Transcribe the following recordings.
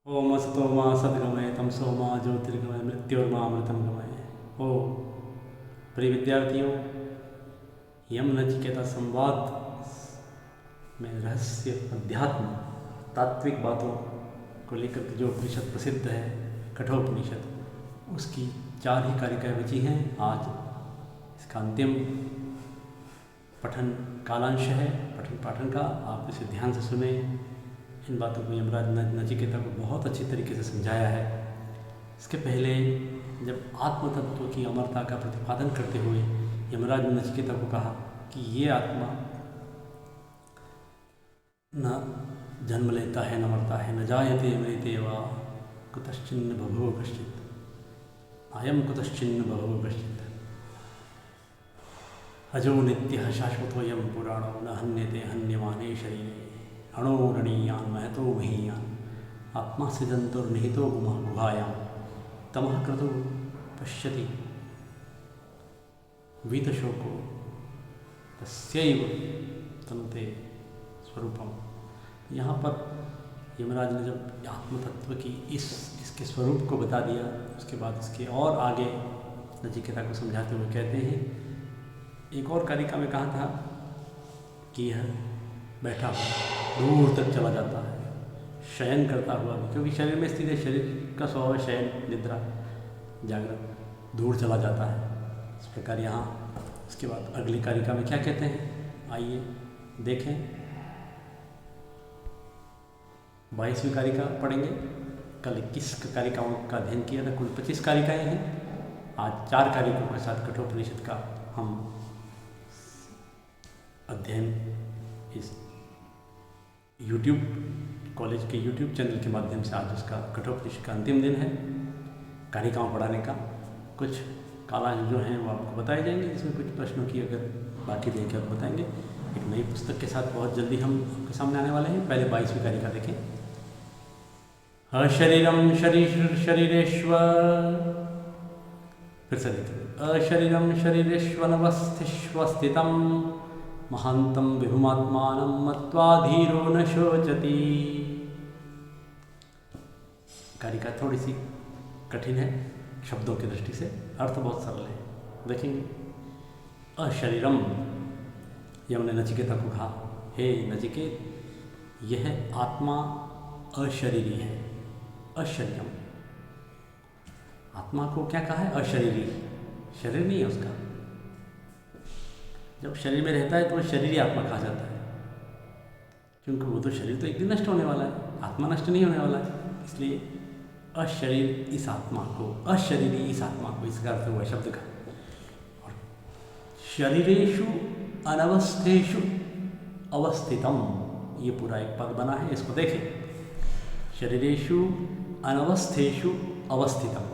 ओम असतो मा सद्गमय तमसो मा ज्योतिर्गमय मृत्योर्मामृतम गमय। ओ प्रिय विद्यार्थियों, यम नचिकेता संवाद में रहस्य अध्यात्म तात्विक बातों को लेकर के जो उपनिषद प्रसिद्ध है कठोपनिषद, उसकी 4 ही कारिकाएँ बची हैं। आज इसका अंतिम पठन कालांश है पठन पाठन का। आप इसे ध्यान से सुने। इन बातों को यमराज नचिकेता को बहुत अच्छी तरीके से समझाया है। इसके पहले जब आत्म तत्व की अमरता का प्रतिपादन करते हुए यमराज ने नचिकेता को कहा कि ये आत्मा न जन्म लेता है न मरता है, न जायते मृते वा कुतश्चिन्न बभूव कश्चित्, अयम कुतश्चिन्न बभूव कश्चित्, अजो नित्यः शाश्वतोऽयं पुराणो न हन्यते हन्यमाने शरीरे, अणोरणीयान् महतो महीयान् आत्मा सिदन्तुर्निहितो गुहायां तमः क्रतुः पश्यति वीतशोको तस्यैव तनुते स्वरूपम। यहाँ पर यमराज ने जब आत्म तत्व की इसके स्वरूप को बता दिया, उसके बाद इसके और आगे नचिकेता को समझाते हुए कहते हैं, एक और कारिका में कहा था कि यह बैठा हुआ दूर तक चला जाता है, शयन करता हुआ भी, क्योंकि शरीर में स्थित है, शरीर का स्वभाव है शयन, निद्रा, जागरण, दूर चला जाता है। इस प्रकार यहाँ इसके बाद अगली कारिका में क्या कहते हैं, आइए देखें। 22वीं कारिका पढ़ेंगे। कल 21 कारिकाओं का अध्ययन किया था। कुल 25 कारिकाएँ हैं। आज 4 कारिकाओं के साथ कठोपनिषद का हम अध्ययन इस YouTube कॉलेज के YouTube चैनल के माध्यम से, आज उसका कठोपनिषद का अंतिम दिन है कारिकाओं पढ़ाने का। कुछ कालांश जो हैं वो आपको बताए जाएंगे, जिसमें कुछ प्रश्नों की अगर बाकी रह के आपको बताएंगे। एक नई पुस्तक के साथ बहुत जल्दी हम आपके सामने आने वाले हैं। पहले 22वीं कारिका देखें। अशरीरम शरीरेश्वर, फिर से देखें। अशरीरम शरीरेश्वनवस्थिस्वस्थितम महांतम विभुमात्मानं मत्वा धीरो न शोचति। कारिका थोड़ी सी कठिन है शब्दों की दृष्टि से, अर्थ बहुत सरल है, देखेंगे। अशरीरम, यम ने नचिकेता को कहा, हे नचिकेत, यह आत्मा अशरीरी है। अशरीरम, आत्मा को क्या कहा है? अशरीरी, शरीर नहीं है उसका। जब शरीर में रहता है तो वह शरीरी आत्मा कहा जाता है, क्योंकि वो तो शरीर तो एक दिन नष्ट होने वाला है, आत्मा नष्ट नहीं होने वाला है। इसलिए अशरीर इस आत्मा को, अशरीरी इस आत्मा को, इसका अर्थ हुआ शब्द का। और शरीरेषु अनवस्थेषु अवस्थितम, ये पूरा एक पद बना है, इसको देखें। शरीरेषु अनवस्थेषु अवस्थितम,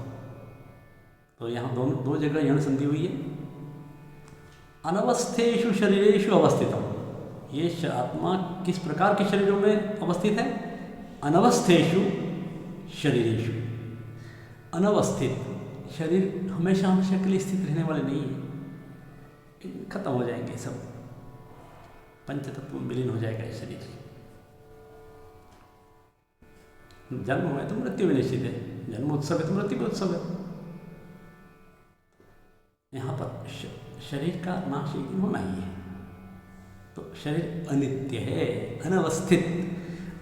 तो यहाँ दो जगह यण संधि हुई है। अनवस्थेषु शरीरेषु अवस्थितम, ये आत्मा किस प्रकार के शरीरों में अवस्थित है? अनवस्थेषु शरीरेषु, अनवस्थित शरीर हमेशा हमेशा के लिए स्थित रहने वाले नहीं है, खत्म हो जाएंगे सब, पंचतत्व में विलीन हो जाएगा ये शरीर। जन्म हुआ है तो मृत्यु भी निश्चित है, जन्म उत्सव है तो मृत्यु भी उत्सव है। यहाँ पर शरीर का नाश एक दिन होना ही है, तो शरीर अनित्य है, अनवस्थित,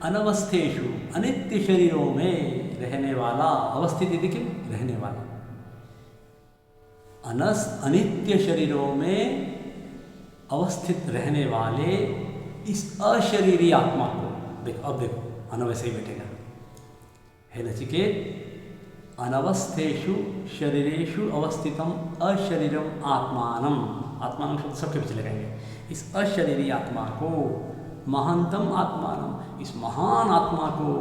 अनवस्थेषु, अनित्य शरीरों में रहने वाला, अवस्थित देखिए रहने वाला, अनित्य शरीरों में अवस्थित रहने वाले इस अशरीरी आत्मा को देखो। अब देखो, अनवैसे ही बैठेगा। हे नचिकेत, अनवस्थेषु शरीरेषु अवस्थितम अशरीरम आत्मानम, आत्मानम शब्द सबके पीछे लगाएंगे। इस अशरीरी आत्मा को, महानतम आत्मानम, इस महान आत्मा को,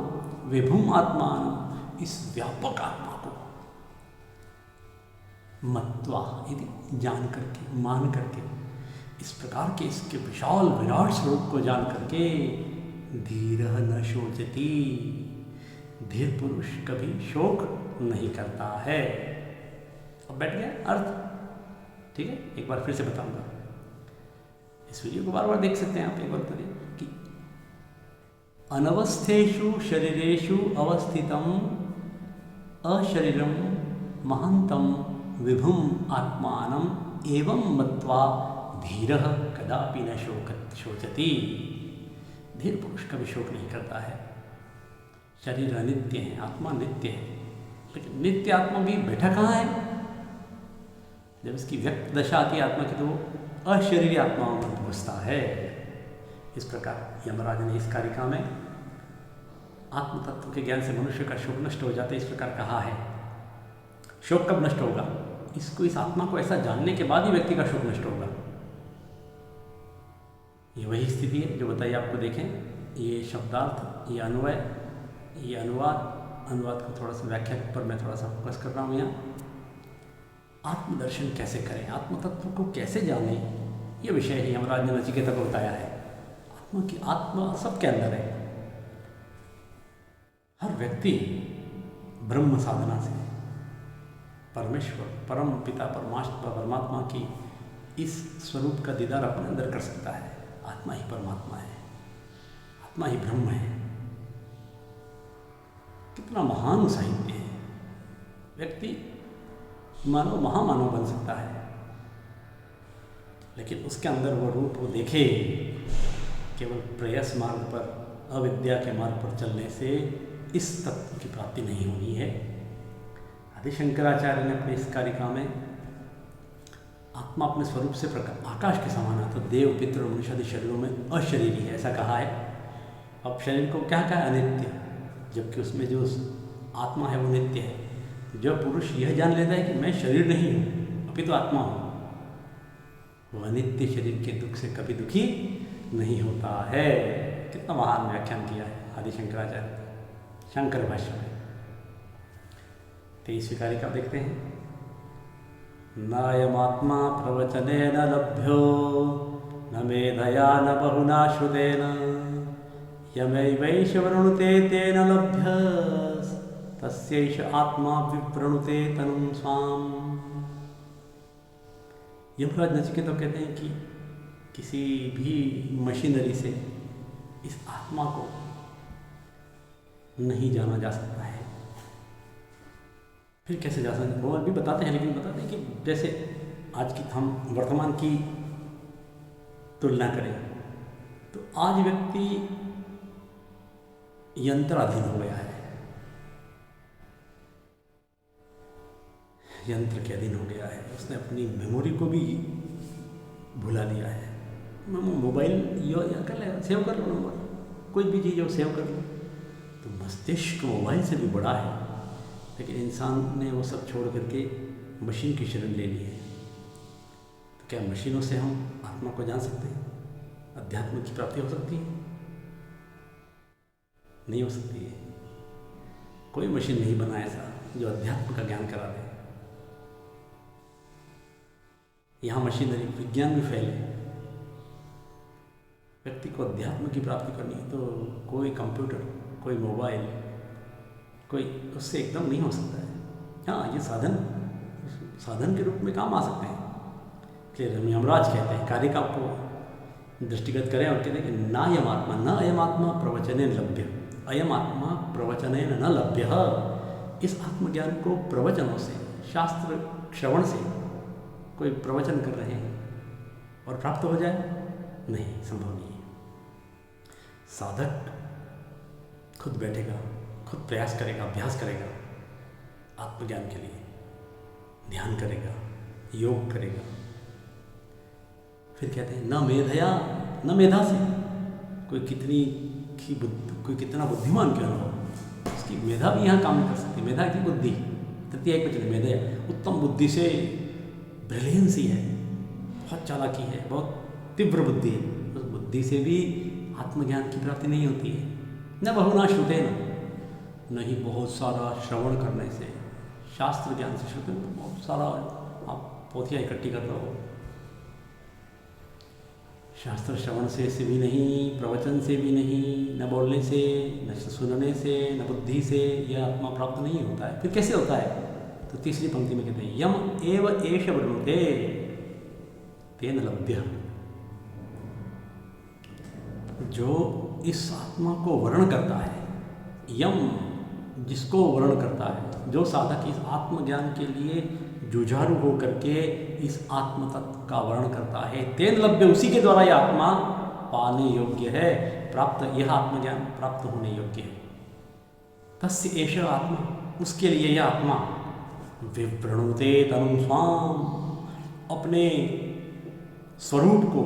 विभुम आत्मानम, इस व्यापक आत्मा को, मत्वा यदि जान करके, मान करके, इस प्रकार के इसके विशाल विराट स्वरूप को जान करके, धीरः न शोचति, धीर पुरुष कभी शोक नहीं करता है। अब बैठ गया अर्थ, ठीक है। एक बार फिर से बताऊंगा, इस वीडियो को बार बार देख सकते हैं आप। एक बार करिए कि अनवस्थेषु शरीरेषु अवस्थितम अशरीरम महांतम विभुम आत्मानम एवं मत्वा धीरः कदापि न शोचति। धीर पुरुष कभी शोक नहीं करता है। शरीर अनित्य है, आत्मा नित्य है, लेकिन नित्य आत्मा भी बैठा कहाँ है? जब इसकी व्यक्त दशा आती है आत्मा की तो वो अशरीरी आत्माओं में घुसता है। इस प्रकार यमराज ने इस कारिका में आत्म तत्व के ज्ञान से मनुष्य का शोक नष्ट हो जाता है। इस प्रकार कहा है। शोक कब नष्ट होगा? इसको, इस आत्मा को ऐसा जानने के बाद ही व्यक्ति का शोक नष्ट होगा। ये वही स्थिति है जो बताइए आपको। देखें, ये शब्दार्थ, ये अन्वय, ये अनुवाद को थोड़ा सा व्याख्या पर मैं थोड़ा सा फोकस कर रहा हूँ यहाँ। आत्मदर्शन कैसे करें, आत्म तत्व को कैसे जाने, ये विषय ही यमराज ने नचिकेता को बताया है। आत्मा सबके अंदर है। हर व्यक्ति ब्रह्म साधना से परमेश्वर, परम पिता, परमात्मा की इस स्वरूप का दीदार अपने अंदर कर सकता है। आत्मा ही परमात्मा है, आत्मा ही ब्रह्म है। कितना महान साहित्य है। व्यक्ति मानव, महामानव बन सकता है, लेकिन उसके अंदर वो रूप वो देखे केवल प्रयास मार्ग पर, अविद्या के मार्ग पर चलने से इस तत्व की प्राप्ति नहीं होनी है। आदि शंकराचार्य ने अपने इस कारिका में आत्मा अपने स्वरूप से आकाश के समान है, तो देव, पितृ, मनुष्य आदि शरीरों में अशरीरी है, ऐसा कहा है। अब शरीर को क्या कहा? अनित्य, जबकि उसमें जो आत्मा है वो नित्य है। जब पुरुष यह जान लेता है कि मैं शरीर नहीं हूँ, अभी तो आत्मा हूँ, वो अनित्य शरीर के दुख से कभी दुखी नहीं होता है। कितना महान व्याख्यान किया है आदि शंकराचार्य शंकर भाष्य में। 23वीं कारिका देखते हैं। नायमात्मा प्रवचनेन लभ्यो न मेधया न बहुना श्रुतेन यमैवैष वृणुते तेन लभ्य तस्यैष आत्मा विप्रणुते तनुं स्वाम। यमराज नचिकेता तो कहते हैं कि किसी भी मशीनरी से इस आत्मा को नहीं जाना जा सकता है। फिर कैसे जा सकते हैं? वो भी बताते हैं, लेकिन बताते हैं कि जैसे आज की हम वर्तमान की तुलना करें तो आज व्यक्ति यंत्राधीन हो गया है, यंत्र के अधीन हो गया है। उसने अपनी मेमोरी को भी भुला दिया है। मोबाइल या कर ले, सेव कर लो नंबर, कोई भी चीज़ हो सेव कर लो। तो मस्तिष्क मोबाइल से भी बड़ा है, लेकिन इंसान ने वो सब छोड़ करके मशीन की शरण ले ली है। तो क्या मशीनों से हम आत्मा को जान सकते हैं? अध्यात्म की प्राप्ति हो सकती है? नहीं हो सकती है। कोई मशीन नहीं बना ऐसा जो अध्यात्म का ज्ञान करा दे। यहाँ मशीनरी, विज्ञान भी फैले। व्यक्ति को अध्यात्म की प्राप्ति करनी है तो कोई कंप्यूटर, कोई मोबाइल, कोई उससे एकदम नहीं हो सकता है। हाँ, ये साधन के रूप में काम आ सकते हैं। इसलिए यमराज कहते हैं, कारिका को दृष्टिगत करें और कहते हैं कि ना यमात्मा, न अयमात्मा प्रवचनेन लभ्य, अयम आत्मा प्रवचनेन न लभ्य। इस आत्मज्ञान को प्रवचनों से, शास्त्र श्रवण से कोई प्रवचन कर रहे हैं और प्राप्त हो जाए, नहीं, संभव नहीं है। साधक खुद बैठेगा, खुद प्रयास करेगा, अभ्यास करेगा आत्मज्ञान के लिए, ध्यान करेगा, योग करेगा। फिर कहते हैं न मेधया, न मेधा से, कोई कितना बुद्धिमान क्यों न हो, उसकी मेधा भी यहाँ काम नहीं कर सकती। मेधा की बुद्धि, तृतीय एक वचन मेधा, उत्तम बुद्धि से, ब्रिलियंसी है, बहुत चालाकी है, बहुत तीव्र बुद्धि है। उस बुद्धि से भी आत्मज्ञान की प्राप्ति नहीं होती है। न बहुना श्रुतेन, नहीं बहुत सारा श्रवण करने से, शास्त्र ज्ञान से, श्रुतेन बहुत सारा आप पोथियाँ इकट्ठी कर रहे हो, शास्त्र श्रवण से भी नहीं, प्रवचन से भी नहीं, न बोलने से, न सुनने से, न बुद्धि से यह आत्मा प्राप्त नहीं होता है। फिर कैसे होता है? तो तीसरी पंक्ति में कहते हैं यम एव एष वृणुते तेन लभ्य। जो इस आत्मा को वर्ण करता है, यम जिसको वर्ण करता है, जो साधक इस आत्मज्ञान के लिए जुझारू हो करके इस आत्म तत्व का वर्ण करता है, तेन लभ्य, उसी के द्वारा यह आत्मा पाने योग्य है, प्राप्त, यह आत्मज्ञान प्राप्त होने योग्य है। तस्य एष आत्मा, उसके लिए यह आत्मा विवृणुते तनुं स्वाम, अपने स्वरूप को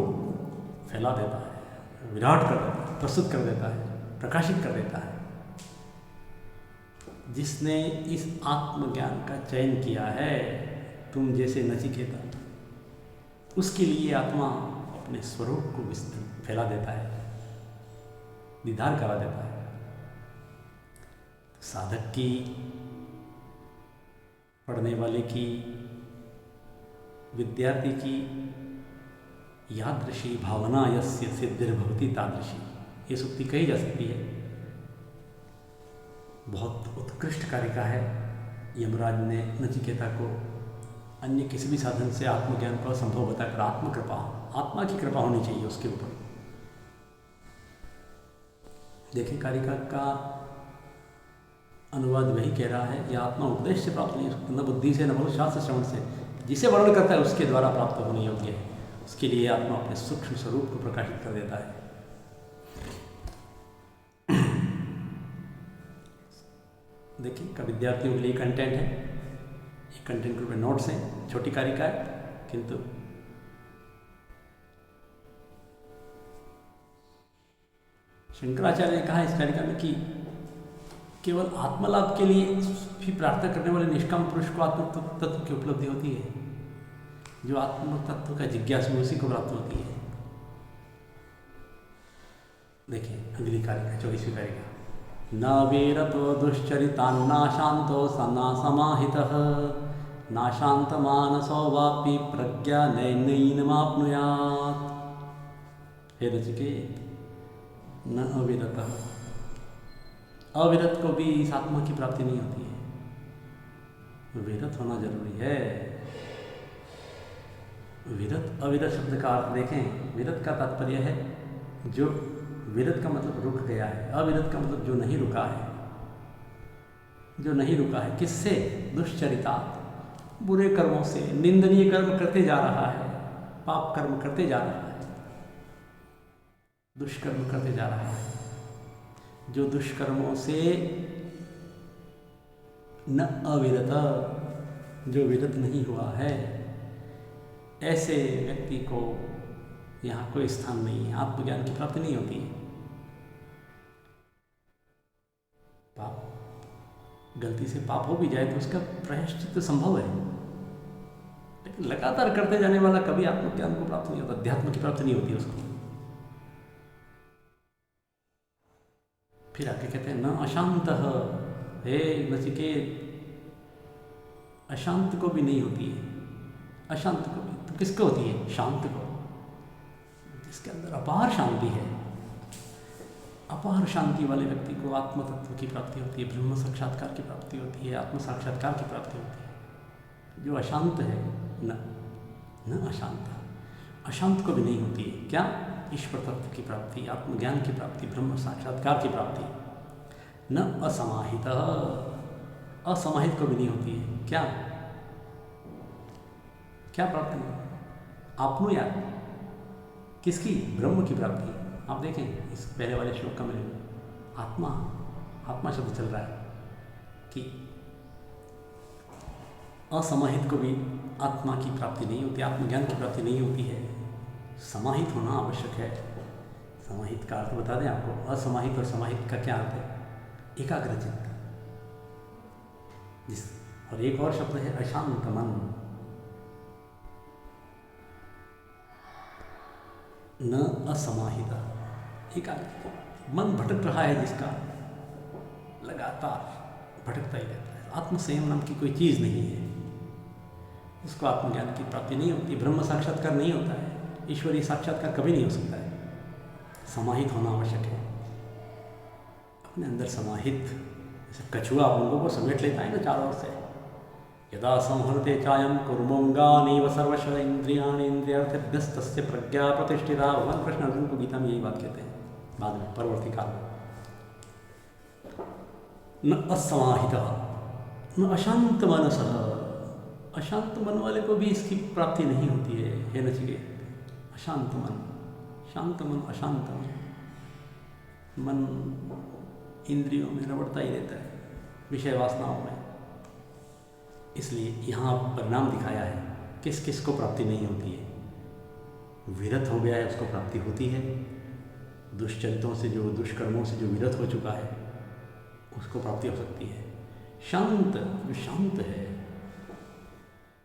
फैला देता है, विराट कर देता है, प्रस्तुत कर देता है, प्रकाशित कर देता है। जिसने इस आत्मज्ञान का चयन किया है, तुम जैसे नचिकेता, उसके लिए आत्मा अपने स्वरूप को विस्तृत फैला देता है, निधार करा देता है। साधक की, पढ़ने वाले की, विद्यार्थी की यादृशी भावना यस्य सिद्धिर्भवति तादृशी, ये सूक्ति कही जा सकती है। बहुत उत्कृष्ट कारिका है। यमराज ने नचिकेता को अन्य किसी भी साधन से आत्मज्ञान को असंभव बताकर आत्मकृपा, आत्मा की कृपा होनी चाहिए उसके ऊपर। देखिए, कारिका का अनुवाद वही कह रहा है, यह आत्मा उपदेश से प्राप्त नहीं हो सकता, न बुद्धि से, न बहुत शास्त्र श्रवण से। जिसे वर्ण करता है उसके द्वारा प्राप्त होने योग्य है। उसके लिए आत्मा अपने सूक्ष्म स्वरूप को प्रकाशित कर देता है। देखिए, का विद्यार्थियों के लिए कंटेंट है, ये कंटेंट ग्रुप में नोट्स हैं, छोटी कारिका है, किंतु शंकराचार्य ने कहा इस कारिका में कि केवल आत्मलाभ के लिए भी प्रार्थना करने वाले निष्काम पुरुष को आत्म तत्व की उपलब्धि होती है। जो आत्म तत्व का जिज्ञासु, उसी को प्राप्त होती है। देखिए अगली कारिका, 24वीं कारिका। न वीरतो दुश्चरितान्ना शांतो सना समाहितः, नाशांत मानसो वापि प्रज्ञा नैनमाप्नुयात्। हे नचिकेत, न अविरतः, अविरत को भी इस आत्मा की प्राप्ति नहीं होती है। विरत होना जरूरी है। विरत, अविरत शब्द का अर्थ देखें। विरत का तात्पर्य है जो, विरत का मतलब रुक गया है, अविरत का मतलब जो नहीं रुका है। जो नहीं रुका है किससे? दुश्चरिता, बुरे कर्मों से, निंदनीय कर्म करते जा रहा है, पाप कर्म करते जा रहा है, दुष्कर्म करते जा रहा है। जो दुष्कर्मों से न अविरत, जो विरत नहीं हुआ है, ऐसे व्यक्ति को यहाँ कोई स्थान नहीं है, आत्मज्ञान की प्राप्ति नहीं होती है। पाप, गलती से पाप हो भी जाए तो उसका प्रायश्चित संभव है, लेकिन लगातार करते जाने वाला कभी आत्मज्ञान को प्राप्त नहीं होता, अध्यात्म की प्राप्ति नहीं होती उसको। फिर आगे कहते हैं न अशांतः, हे नचिकेत, अशांत को भी नहीं होती है। अशांत को भी तो किसको होती है? शांत को, जिसके अंदर अपार शांति है। अपार शांति वाले व्यक्ति को आत्म तत्व की प्राप्ति होती है, ब्रह्म साक्षात्कार की प्राप्ति होती है, आत्म साक्षात्कार की प्राप्ति होती है। जो अशांत है, न अशांत, अशांत को भी नहीं होती है। क्या? ईश्वर तत्व की प्राप्ति, आत्मज्ञान की प्राप्ति, ब्रह्म साक्षात्कार की प्राप्ति। न असमाहित, असमाहित को भी नहीं होती है। क्या? क्या प्राप्ति? आप्नुयात्, किसकी? ब्रह्म की प्राप्ति। आप देखें इस पहले वाले श्लोक का मेरे आत्मा, आत्मा शब्द चल रहा है कि असमाहित को भी आत्मा की प्राप्ति नहीं होती, आत्मज्ञान की प्राप्ति नहीं होती है। समाहित होना आवश्यक है। समाहित का अर्थ बता दें आपको। असमाहित और समाहित का क्या अर्थ है? एकाग्रचित्त। जिस, और एक और शब्द है अशांत मन। न असमाहिता, एकाग्र, मन भटक रहा है जिसका, लगातार भटकता ही रहता है। आत्मसंयम नाम की कोई चीज़ नहीं है, उसको आत्मज्ञान की प्राप्ति नहीं होती, ब्रह्म साक्षात्कार नहीं होता है, ईश्वरीय साक्षात्कार कभी नहीं हो सकता है। समाहित होना आवश्यक है। अपने अंदर समाहित, जैसे कछुआ अंगों को समेट लेता है ना चारों ओर से। यदा संहरते चायम कुर्मोंगानीव सर्वश इंद्रियाणि इंद्रियार्थेभ्यस्तस्य प्रज्ञा प्रतिष्ठिता। भगवान कृष्ण अर्जुन को गीता में यही बात कहते हैं। बाद में परवर्ती काल में। न असमाहितः न अशांत मनसः, अशांत मन वाले को भी इसकी प्राप्ति नहीं होती है। हे नचिकेत, अशांत मन, शांत मन, अशांत मन इंद्रियों में रबड़ता ही रहता है, विषय वासनाओं में। इसलिए यहाँ परिणाम दिखाया है किस किस को प्राप्ति नहीं होती है। विरत हो गया है उसको प्राप्ति होती है, दुष्चरितों से, जो दुष्कर्मों से जो विरत हो चुका है उसको प्राप्ति हो सकती है। शांत, जो शांत है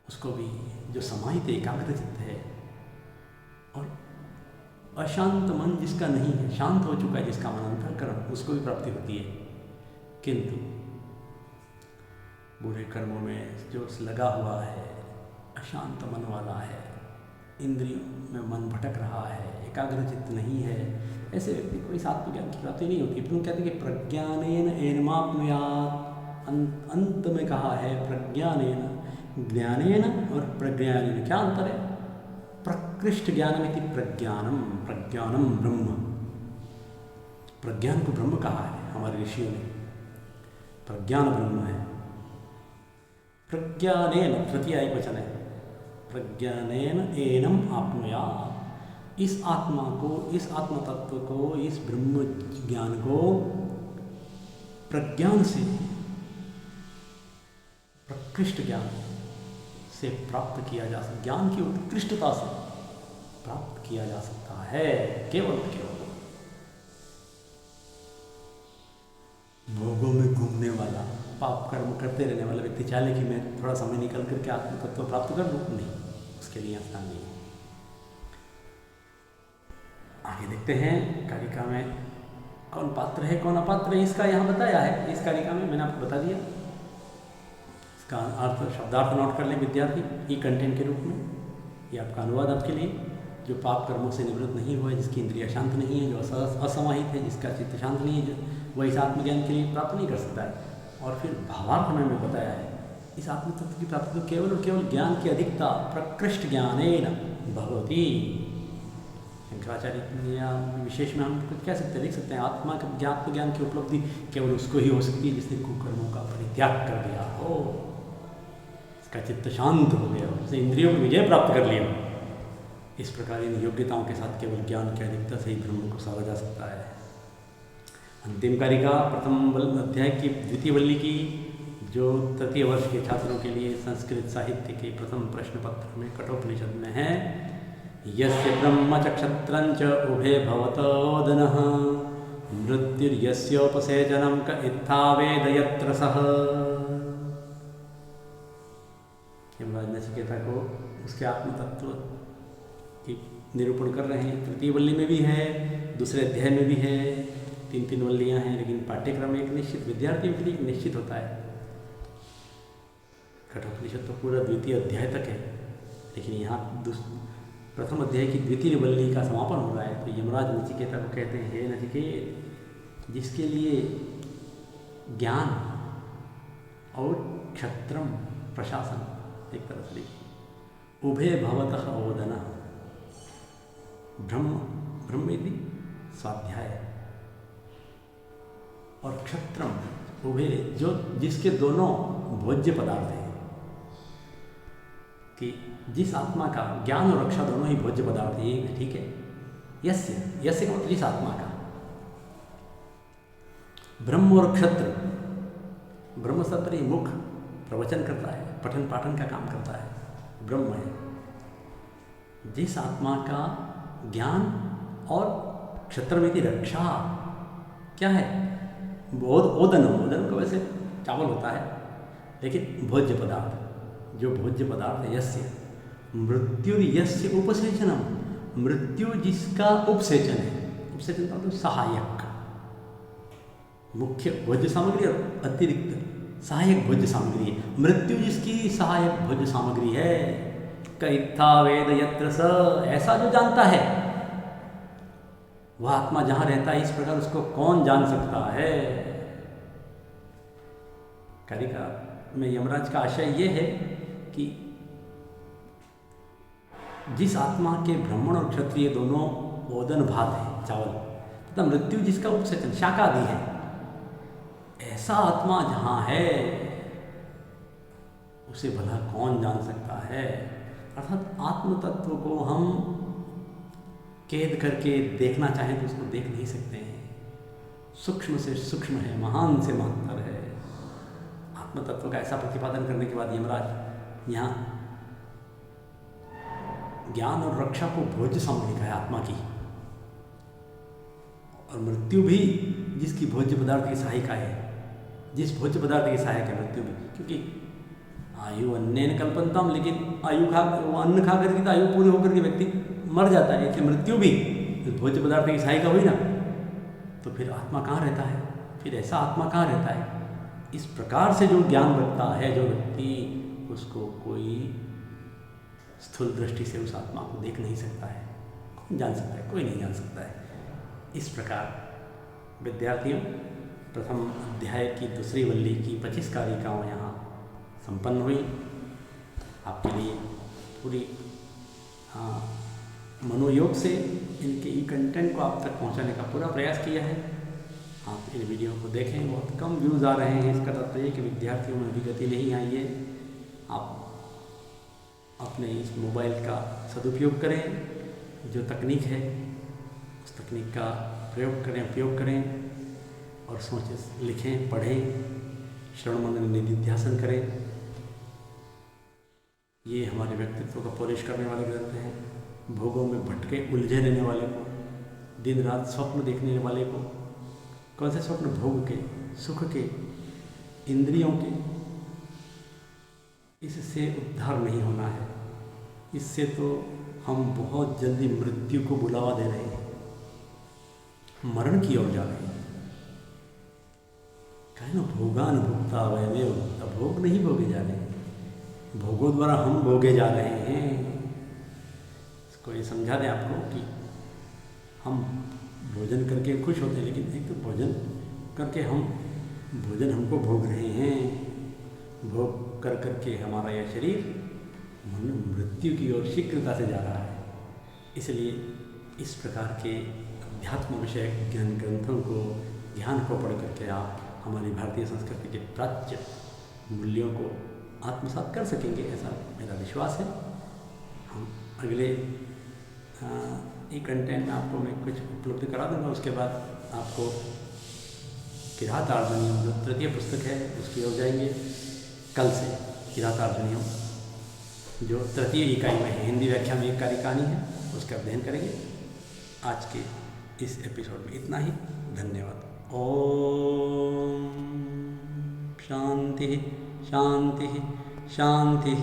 उसको भी, जो समाहित एकाग्रचित्त है, और अशांत मन जिसका नहीं है, शांत हो चुका है जिसका मन अंतःकरण, उसको भी प्राप्ति होती है। किंतु बुरे कर्मों में जो लगा हुआ है, अशांत मन वाला है, इंद्रियों में मन भटक रहा है, एकाग्रचित्त नहीं है, ऐसे व्यक्ति को इस आत्मज्ञान की प्राप्ति नहीं होती। तुम कहते हैं कि प्रज्ञानेन एनमाप्नुयात्, अंत में कहा है प्रज्ञानेन, ज्ञानेन और प्रज्ञानेन क्या अंतर है? प्रकृष्ट ज्ञानमिति प्रज्ञानम, प्रज्ञानम ब्रह्म, प्रज्ञान को ब्रह्म कहा है हमारे ऋषियों ने, प्रज्ञान ब्रह्म है। प्रज्ञानेन तृतीय वचन है, प्रज्ञानेन एनम आप्नुयात्, इस आत्मा को, इस आत्म तत्व को, इस ब्रह्म ज्ञान को प्रज्ञान से, प्रकृष्ट ज्ञान से प्राप्त किया जा सकता, ज्ञान की उत्कृष्टता से प्राप्त किया जा सकता है, केवल केवल। भोगों में घूमने वाला, पाप कर्म करते रहने वाला व्यक्ति चाहे कि मैं थोड़ा समय निकल करके आत्म तत्व प्राप्त कर लूँ, नहीं, उसके लिए स्थान नहीं है। आगे देखते हैं कारिका में कौन पात्र है कौन अपात्र है, इसका यहाँ बताया है। इस कारिका में मैंने आपको बता दिया, इसका अर्थ शब्दार्थ नोट कर लें विद्यार्थी, ई कंटेंट के रूप में। ये आपका अनुवाद आपके लिए, जो पाप कर्मों से निवृत्त नहीं हुआ है, जिसकी इंद्रिया शांत नहीं है, जो असमाहित है, जिसका चित्त शांत नहीं है, वह इस आत्मज्ञान के लिए प्राप्त नहीं कर सकता है। और फिर भावार्थ में बताया है इस आत्म तत्व की प्राप्ति तो केवल और केवल ज्ञान की अधिकता, प्रकृष्ट ज्ञानेन भवति। शंकराचार्य विशेष में हम कुछ कह सकते हैं, लिख सकते हैं, आत्मा के आत्मज्ञान की उपलब्धि केवल उसको ही हो सकती है जिसने कुकर्मों का परित्याग कर दिया हो, इसका चित्त शांत हो गया हो, उसने इंद्रियों को विजय प्राप्त कर लिया। इस प्रकार इन योग्यताओं के साथ केवल ज्ञान की अधिकता से ही ब्रह्म को समझा जा सकता है। अंतिम कारिका प्रथम अध्याय की द्वितीय वल्ली की, जो तृतीय वर्ष के छात्रों के लिए संस्कृत साहित्य के प्रथम प्रश्न पत्र में कठोपनिषद में है, यस्य ब्रह्म च क्षत्रं च उभे भवतोदनः मृत्युर्यस्योपसेचनं क इत्था वेद यत्र सः। यमराज नचिकेता को उसके आत्म तत्व की निरूपण कर रहे हैं। तृतीय वल्ली में भी है, दूसरे अध्याय में भी है, तीन वल्लियाँ हैं, लेकिन पाठ्यक्रम एक निश्चित, विद्यार्थियों के लिए एक निश्चित होता है। कठोपनिषद तो पूरा द्वितीय अध्याय तक है, लेकिन यहाँ प्रथम अध्याय की द्वितीय वल्ली का समापन हो रहा है। तो यमराज नचिकेता को कहते हैं, हे नचिकेत, जिसके लिए ज्ञान और क्षत्रम प्रशासन, एक तरफ से उभे भवतः ओदना, ब्रह्म यदि स्वाध्याय और क्षत्रम उभे, जो जिसके दोनों भोज्य पदार्थ हैं, कि जिस आत्मा का ज्ञान और रक्षा दोनों ही भोज्य पदार्थ हैं, ठीक है। यस्य का मतलब जिस आत्मा का, ब्रह्म और क्षत्र, ब्रह्म शब्द ही मुख प्रवचन करता है, पठन पाठन का काम करता है, ब्रह्म है। जिस आत्मा का ज्ञान और क्षत्रमिति रक्षा क्या है, ओदन का वैसे चावल होता है, लेकिन भोज्य पदार्थ, जो भोज्य पदार्थ है, यस्य मृत्यु यस्य उपसेचनम, मृत्यु जिसका उपसेचन है, उपसेचन का मतलब सहायक, मुख्य भोज्य सामग्री और अतिरिक्त सहायक भोज्य सामग्री है। मृत्यु जिसकी सहायक भोज्य सामग्री है, कैथा वेद यत्र स, ऐसा जो जानता है, वह आत्मा जहाँ रहता है, इस प्रकार उसको कौन जान सकता है। कारिका में यमराज का आशय ये है कि जिस आत्मा के ब्राह्मण और क्षत्रिय दोनों ओदन भात है, चावल, अतः मृत्यु जिसका उपसेचन शाकादि है, ऐसा आत्मा जहाँ है उसे भला कौन जान सकता है। अर्थात आत्म तत्व को हम कैद करके देखना चाहें तो उसको देख नहीं सकते हैं। सूक्ष्म से सूक्ष्म है, महान से महत्तर है। आत्म तत्व का ऐसा प्रतिपादन करने के बाद यमराज यहाँ ज्ञान और रक्षा को भोज्य समझ लिखा है आत्मा की, और मृत्यु भी जिसकी भोज्य पदार्थ की सहायिका है, जिस भोज्य पदार्थ की सहायक है मृत्यु भी, क्योंकि आयु अन्येन कल्पनतम, लेकिन आयु खा वो अन्न खा करके तो आयु पूरी होकर के व्यक्ति मर जाता है, इसलिए मृत्यु भी भोज्य पदार्थ की सहायिका हुई ना। तो फिर आत्मा कहाँ रहता है, फिर ऐसा आत्मा कहाँ रहता है। इस प्रकार से जो ज्ञान रखता है जो व्यक्ति, उसको कोई स्थूल दृष्टि से उस आत्मा को देख नहीं सकता है। कौन जान सकता है, कोई नहीं जान सकता है। इस प्रकार विद्यार्थियों, प्रथम अध्याय की दूसरी वल्ली की 25 कारिकाओं यहाँ संपन्न हुई। आपके लिए पूरी मनोयोग से इनके ई कंटेंट को आप तक पहुँचाने का पूरा प्रयास किया है। आप इन वीडियो को देखें, बहुत कम व्यूज़ आ रहे हैं, इसका तात्पर्य कि विद्यार्थियों में अभी गति नहीं आई है। आप अपने इस मोबाइल का सदुपयोग करें, जो तकनीक है उस तकनीक का प्रयोग करें, उपयोग करें, और सोचें, लिखें, पढ़ें, श्रवण मनन निधिध्यासन करें। ये हमारे व्यक्तित्व को पॉलिश करने वाले ग्रंथ हैं। भोगों में भटके उलझे रहने वाले को, दिन रात स्वप्न देखने वाले को, कौन से स्वप्न, भोग के, सुख के, इंद्रियों के, इससे उद्धार नहीं होना है। इससे तो हम बहुत जल्दी मृत्यु को बुलावा दे रहे हैं, मरण की ओर जा रहे हैं। कहे ना, भोगानुभुक्ता वैमेव भुक्ता, भोग नहीं भोगे जा रहे हैं, भोगों द्वारा हम भोगे जा रहे हैं। इसको ये समझा दें आपको कि हम भोजन करके खुश होते हैं, लेकिन एक तो भोजन करके भोजन हमको भोग रहे हैं। भोग कर करके हमारा यह शरीर मृत्यु की ओर शीघ्रता से जा रहा है। इसलिए इस प्रकार के अध्यात्म विषय ज्ञान ग्रंथों को, ध्यान को पढ़ करके आप हमारी भारतीय संस्कृति के प्राच्य मूल्यों को आत्मसात कर सकेंगे, ऐसा मेरा विश्वास है। हम अगले एक कंटेंट में आपको मैं कुछ उपलब्ध करा दूंगा। उसके बाद आपको किरातार्जुनीयम, जो तृतीय पुस्तक है, उसकी ओर जाएंगे। कल से किरातार्जुनीयम, जो तृतीय इकाई में है, हिंदी व्याख्या में एक कारिकानी है, उसका अध्ययन करेंगे। आज के इस एपिसोड में इतना ही। धन्यवाद। ओम शांति शांति शांति।